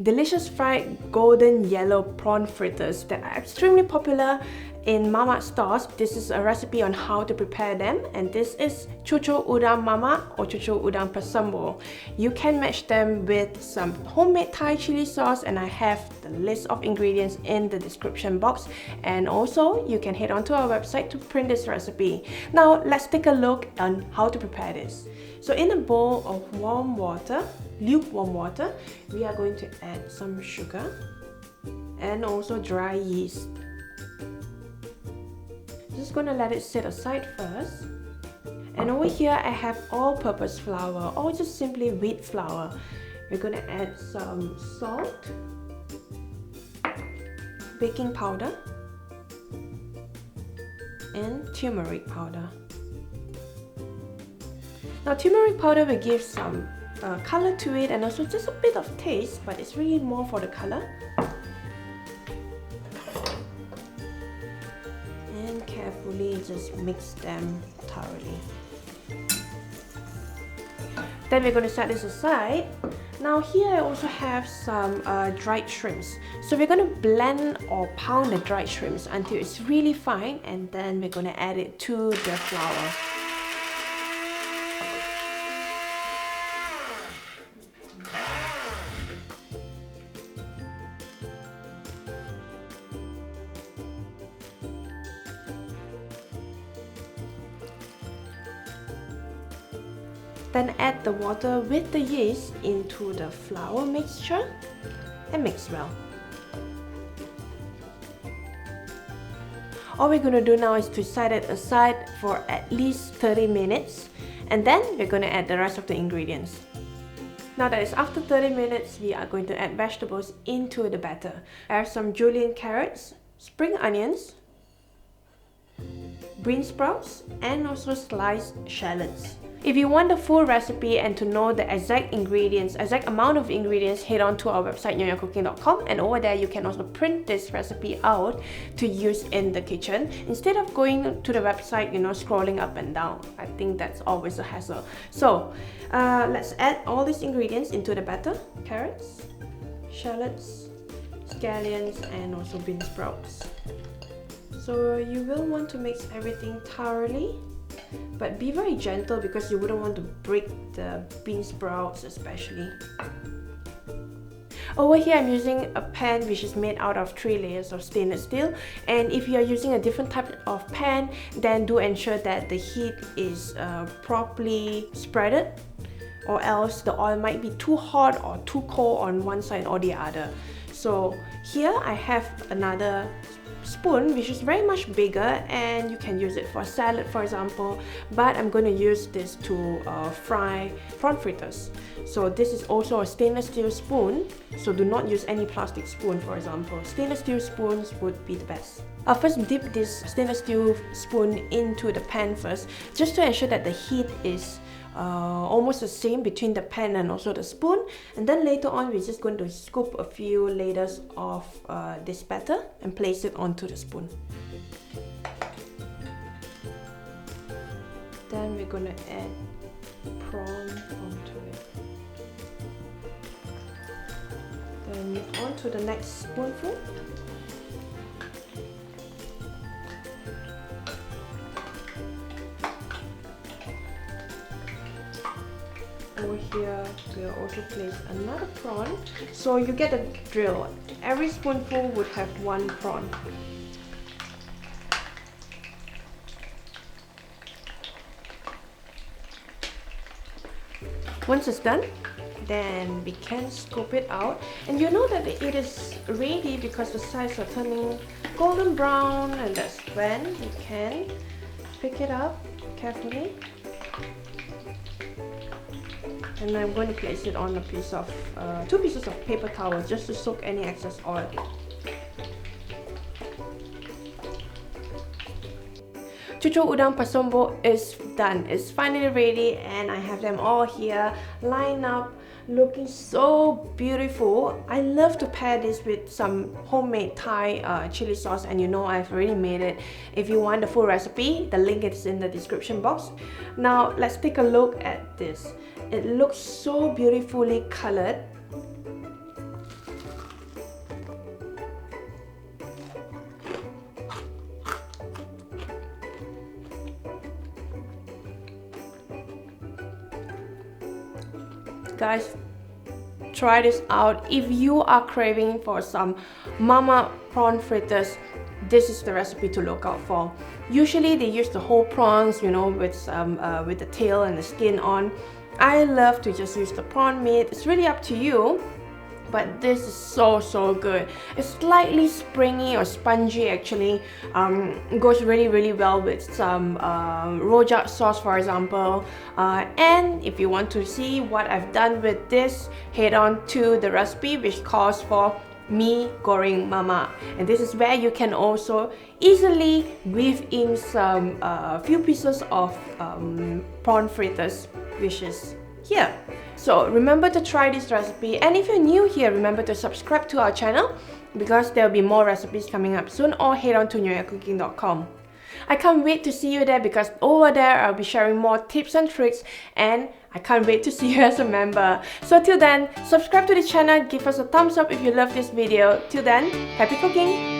delicious fried golden yellow prawn fritters that are extremely popular in mamak stores. This is a recipe on how to prepare them, and this is cucur udang mamak or cucur udang pasombo. You can match them with some homemade Thai chili sauce, and I have the list of ingredients in the description box, and also you can head on to our website to print this recipe. Now let's take a look on how to prepare this. So in a bowl of warm water, lukewarm water, we are going to add some sugar and also dry yeast. Just gonna let it sit aside first. And over here I have all-purpose flour, or just simply wheat flour. We're gonna add some salt, baking powder, and turmeric powder. Now turmeric powder will give some color to it and also just a bit of taste, but it's really more for the color. Carefully just mix them thoroughly. Then we're going to set this aside. Now here I also have some dried shrimps. So we're going to blend or pound the dried shrimps until it's really fine, and then we're going to add it to the flour. Then add the water with the yeast into the flour mixture and mix well. All we're going to do now is to set it aside for at least 30 minutes, and then we're going to add the rest of the ingredients. Now that it's after 30 minutes, we are going to add vegetables into the batter. I have some julienne carrots, spring onions, bean sprouts, and also sliced shallots. If you want the full recipe and to know the exact amount of ingredients, head on to our website nyonyacooking.com, and over there you can also print this recipe out to use in the kitchen instead of going to the website, scrolling up and down. I think that's always a hassle. So let's add all these ingredients into the batter: carrots, shallots, scallions, and also bean sprouts. So you will want to mix everything thoroughly, but be very gentle because you wouldn't want to break the bean sprouts especially. Over here I'm using a pan which is made out of 3 layers of stainless steel, and if you are using a different type of pan, then do ensure that the heat is properly spreaded, or else the oil might be too hot or too cold on one side or the other. So here I have another spoon which is very much bigger, and you can use it for salad, for example, but I'm going to use this to fry prawn fritters. So this is also a stainless steel spoon, so do not use any plastic spoon, for example. Stainless steel spoons would be the best. I'll first dip this stainless steel spoon into the pan first, just to ensure that the heat is almost the same between the pan and also the spoon, and then later on we're just going to scoop a few layers of this batter and place it onto the spoon. Then we're going to add prawn onto it. Then move on to the next spoonful. Over here we'll also place another prawn. So you get a drill. Every spoonful would have 1 prawn. Once it's done, then we can scoop it out, and you know that it is ready because the sides are turning golden brown, and that's when you can pick it up carefully. And I'm going to place it on a piece of 2 pieces of paper towel just to soak any excess oil. Cucur udang pasombo is done. It's finally ready, and I have them all here lined up, looking so beautiful. I love to pair this with some homemade Thai chili sauce, and I've already made it. If you want the full recipe, the link is in the description box. Now let's take a look at this. It looks so beautifully colored. guys, try this out. If you are craving for some mama prawn fritters, this is the recipe to look out for. Usually they use the whole prawns, you know, with the tail and the skin on. I love to just use the prawn meat. It's really up to you, but this is so good. It's slightly springy or spongy actually. Goes really well with some rojak sauce, for example. And if you want to see what I've done with this, head on to the recipe which calls for mee goreng mamak, and this is where you can also easily weave in some few pieces of prawn fritters, which is here. So remember to try this recipe, and if you're new here, remember to subscribe to our channel because there'll be more recipes coming up soon, or head on to nyonyacooking.com. I can't wait to see you there because over there I'll be sharing more tips and tricks, and I can't wait to see you as a member. So till then, subscribe to the channel, give us a thumbs up if you love this video. Till then, happy cooking!